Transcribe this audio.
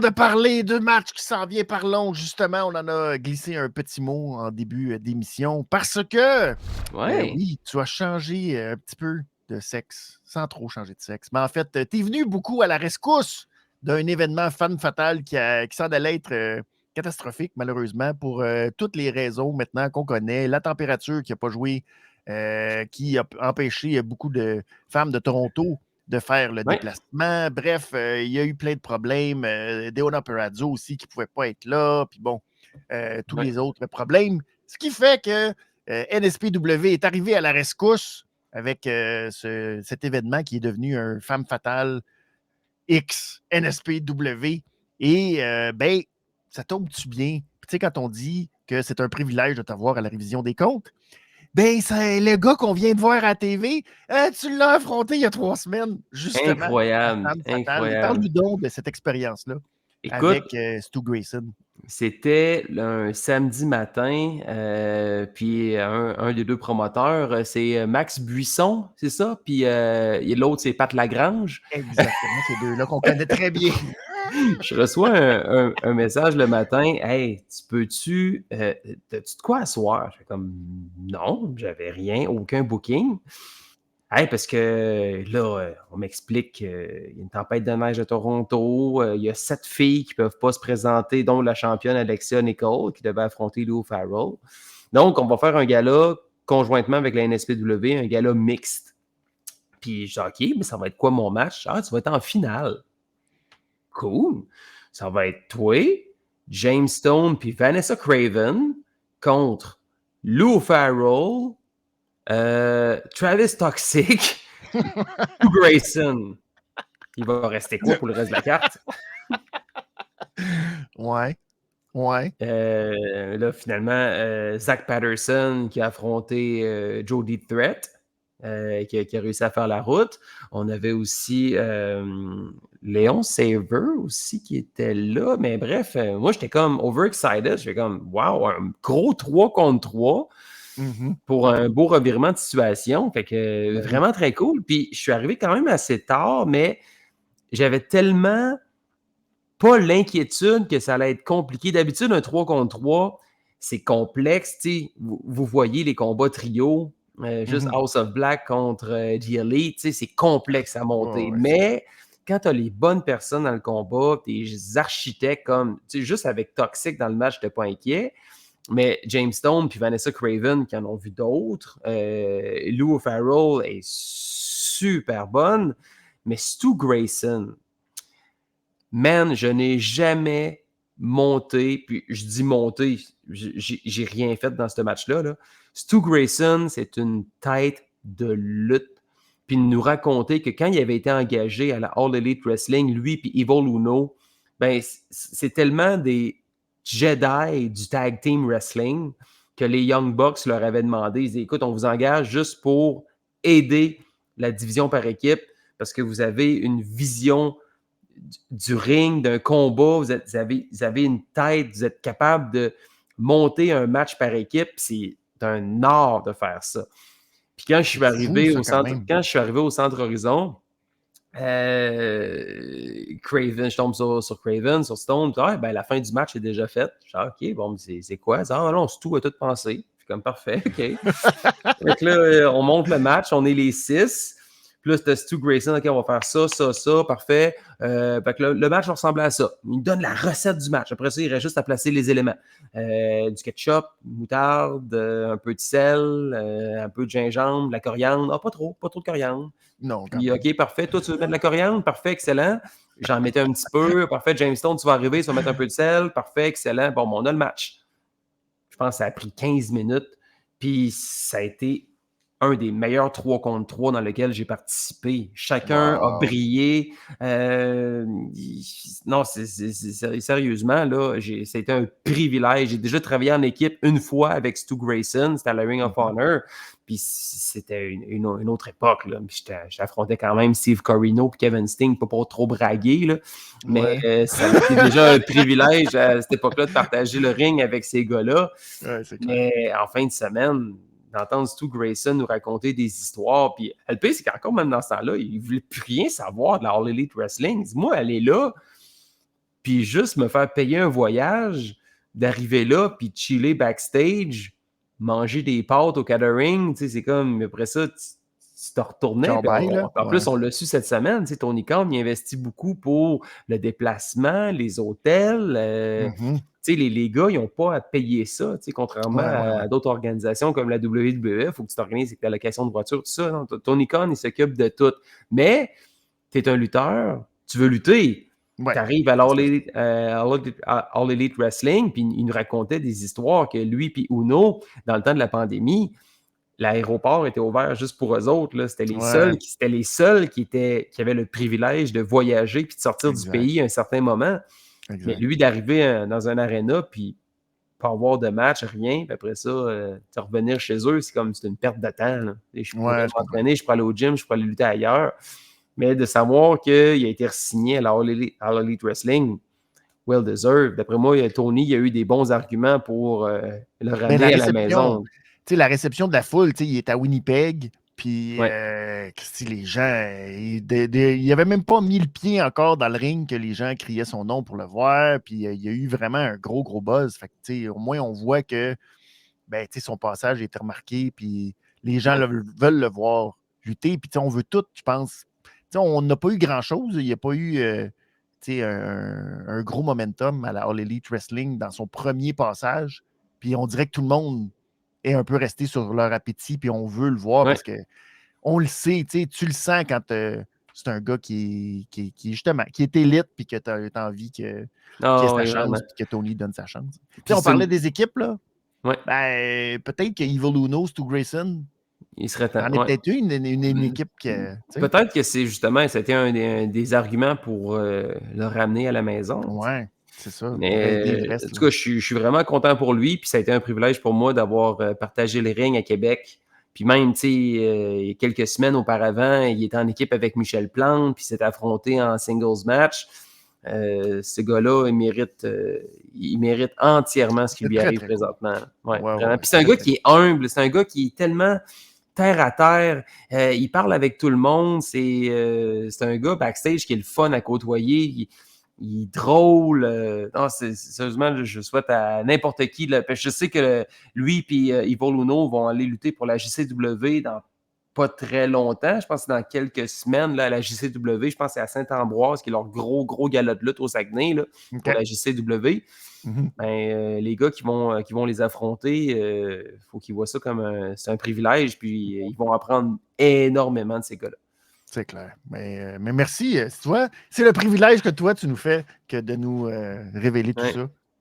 De parler de match qui s'en vient, parlons justement, on en a glissé un petit mot en début d'émission parce que, Ouais. oui, tu as changé un petit peu de sexe, sans trop changer de sexe. Mais en fait, tu es venu beaucoup à la rescousse d'un événement fan fatal qui semble allait être catastrophique, malheureusement, pour toutes les raisons maintenant qu'on connaît. La température qui n'a pas joué, qui a empêché beaucoup de femmes de Toronto de faire le Ouais. déplacement. Bref, il y a eu plein de problèmes. Deonna Purrazzo aussi qui ne pouvait pas être là. Puis bon, tous Ouais. les autres problèmes. Ce qui fait que NSPW est arrivé à la rescousse avec cet événement qui est devenu un femme fatale X NSPW. Et ben, ça tombe-tu bien? Tu sais, quand on dit que c'est un privilège de t'avoir à la révision des comptes, ben, c'est le gars qu'on vient de voir à la TV, tu l'as affronté il y a 3 semaines, justement, la Incroyable, femme fatale. incroyable. Parle-nous donc de cette expérience-là Écoute, avec Stu Grayson. c'était un samedi matin, puis un des deux promoteurs, c'est Max Buisson, c'est ça? Puis l'autre, c'est Pat Lagrange. Exactement, ces deux-là qu'on connaît très bien. Je reçois un message le matin. Hey, t'as-tu de quoi à soir? Je fais comme non, j'avais rien, aucun booking. Hey, parce que là, on m'explique qu'il y a une tempête de neige à Toronto. Il y a 7 filles qui ne peuvent pas se présenter, dont la championne Alexia Nicole qui devait affronter Lou Farrell. Donc, on va faire un gala conjointement avec la NSPW, un gala mixte. Puis je dis, OK, mais ça va être quoi mon match? Ah, tu vas être en finale. Cool. Ça va être toi, James Stone puis Vanessa Craven contre Lou Farrell, Travis Toxic, Stu Grayson. Il va rester quoi pour le reste de la carte? Ouais, ouais. Là, finalement, Zach Patterson qui a affronté Jody Threat, qui a réussi à faire la route. On avait aussi Léon Saver aussi qui était là. Mais bref, moi, j'étais comme overexcited. J'étais comme, wow, un gros 3 contre 3 pour un beau revirement de situation. Fait que Ben oui. vraiment très cool. Puis je suis arrivé quand même assez tard, mais j'avais tellement pas l'inquiétude que ça allait être compliqué. D'habitude, un 3 contre 3, c'est complexe. Vous voyez les combats trio, juste House of Black contre The Elite, c'est complexe à monter. Ouais, Mais quand tu as les bonnes personnes dans le combat, tes architectes comme, juste avec Toxic dans le match, je n'étais pas inquiet. Mais James Stone puis Vanessa Craven qui en ont vu d'autres. Lou Farrell est super bonne. Mais Stu Grayson, man, je n'ai jamais monté, puis je dis monté, j'ai rien fait dans ce match-là. Là. Stu Grayson, c'est une tête de lutte. Puis nous raconter que quand il avait été engagé à la All Elite Wrestling, lui puis Evil Uno, ben c'est tellement des Jedi du tag team wrestling que les Young Bucks leur avaient demandé, ils disaient, écoute, on vous engage juste pour aider la division par équipe parce que vous avez une vision du ring, d'un combat, vous avez une tête, vous êtes capable de monter un match par équipe, c'est un art de faire ça. Puis quand je suis arrivé au centre Horizon, Craven, je tombe sur Craven, sur Stone, ben, la fin du match est déjà faite. Je dis, OK, bon, c'est quoi? Ah non, c'est tout à tout pensé. Je suis comme parfait, OK. Donc là, on monte le match, on est les 6. Puis là, c'était Stu Grayson, OK, on va faire ça, parfait. Fait que le match ressemblait à ça. Il nous donne la recette du match. Après ça, il reste juste à placer les éléments. Du ketchup, moutarde, un peu de sel, un peu de gingembre, de la coriandre. Ah, pas trop de coriandre. Non, Puis, OK, parfait. Toi, tu veux mettre de la coriandre? Parfait, excellent. J'en mettais un petit peu. Parfait, James Stone, tu vas arriver, tu vas mettre un peu de sel. Parfait, excellent. Bon, on a le match. Je pense que ça a pris 15 minutes. Puis ça a été un des meilleurs 3 contre 3 dans lequel j'ai participé. Chacun a brillé. Non, sérieusement, là, c'était un privilège. J'ai déjà travaillé en équipe une fois avec Stu Grayson, c'était à la Ring of Honor. Puis c'était une autre époque. Là. J'affrontais quand même Steve Corino et Kevin Sting, pas pour trop braguer. Là. Mais ça a été déjà un privilège à cette époque-là de partager le ring avec ces gars-là. Ouais, c'est clair. Mais en fin de semaine, d'entendre Stu Grayson nous raconter des histoires, puis le pire, c'est qu'encore même dans ce temps-là, il ne voulait plus rien savoir de la All Elite Wrestling. Moi, elle est là, puis juste me faire payer un voyage, d'arriver là, puis de chiller backstage, manger des pâtes au catering, tu sais, c'est comme, après ça, tu te retournais. Ciao, Puis bye, là. en Ouais. plus, on l'a su cette semaine, tu sais, Tony Khan, il investit beaucoup pour le déplacement, les hôtels. Mhm. Tu sais, les gars, ils n'ont pas à payer ça, tu sais, contrairement Ouais, ouais, ouais. à d'autres organisations comme la WWE, il faut que tu t'organises avec la location de voiture, tout ça. Non, Tony Khan, il s'occupe de tout. Mais tu es un lutteur, tu veux lutter. Ouais. Tu arrives à All Elite Wrestling, puis il nous racontait des histoires que lui et Uno, dans le temps de la pandémie, l'aéroport était ouvert juste pour eux autres. Là. C'était les Ouais, seuls qui avaient le privilège de voyager puis de sortir du exact. pays à un certain moment. Mais Exact. lui, d'arriver dans un aréna, puis pas avoir de match, rien, puis après ça, revenir chez eux, c'est comme c'est une perte de temps. Là. Et je pourrais Ouais, je comprends. m'entraîner, je pourrais aller au gym, je pourrais aller lutter ailleurs. Mais de savoir qu'il a été signé à la All Elite Wrestling, well deserved. D'après moi, Tony, il a eu des bons arguments pour le Ben, la ramener à la réception, maison. tu sais, la réception de la foule, tu sais, il est à Winnipeg, puis Ouais. Christy, les gens, il avait même pas mis le pied encore dans le ring que les gens criaient son nom pour le voir, puis il y a eu vraiment un gros, gros buzz. Fait que, tu sais, au moins, on voit que ben, tu sais, son passage a été remarqué, puis les gens veulent le voir lutter, puis tu sais, on veut tout, je pense. Tu sais, on n'a pas eu grand-chose, il n'y a pas eu tu sais, un gros momentum à la All Elite Wrestling dans son premier passage, puis on dirait que tout le monde est un peu resté sur leur appétit, puis on veut le voir Ouais. parce que on le sait, tu le sens quand c'est un gars qui est justement, qui est élite, puis que tu as envie qu'il ait Ah sa oui, vraiment. chance, puis que Tony donne sa chance. Tu sais, Puis on c'est parlait une... des équipes, là. Ouais, Ben, peut-être que Evil Uno, Stu Grayson, il serait temps. c'en est Ouais. peut-être une équipe que, tu sais, Peut-être que c'est justement, c'était un des arguments pour le ramener à la maison. ouais, c'est ça, pour aider le Mais en reste, tout là. cas, je suis vraiment content pour lui. Puis ça a été un privilège pour moi d'avoir partagé le ring à Québec. Puis même, tu sais, il y a quelques semaines auparavant, il était en équipe avec Michel Plante, puis s'est affronté en singles match. Ce gars-là, il mérite entièrement ce qui C'est lui très, arrive très cool. présentement. Ouais, Ouais, vraiment. ouais, Puis c'est un très, gars très qui cool. est humble, c'est un gars qui est tellement terre à terre. Il parle avec tout le monde. C'est un gars backstage qui est le fun à côtoyer. Il est drôle. Non, sérieusement, je souhaite à n'importe qui. Là, parce que je sais que lui et Ivo Luno vont aller lutter pour la JCW dans pas très longtemps. Je pense que c'est dans quelques semaines là, à la JCW. Je pense que c'est à Saint-Ambroise, qui est leur gros gala de lutte au Saguenay là, pour OK. la JCW. Mhm. Ben, les gars qui vont les affronter, il faut qu'ils voient ça comme c'est un privilège, puis ils vont apprendre énormément de ces gars-là. C'est clair. Mais merci. Tu vois, c'est le privilège que toi, tu nous fais que de nous révéler tout Ouais. ça.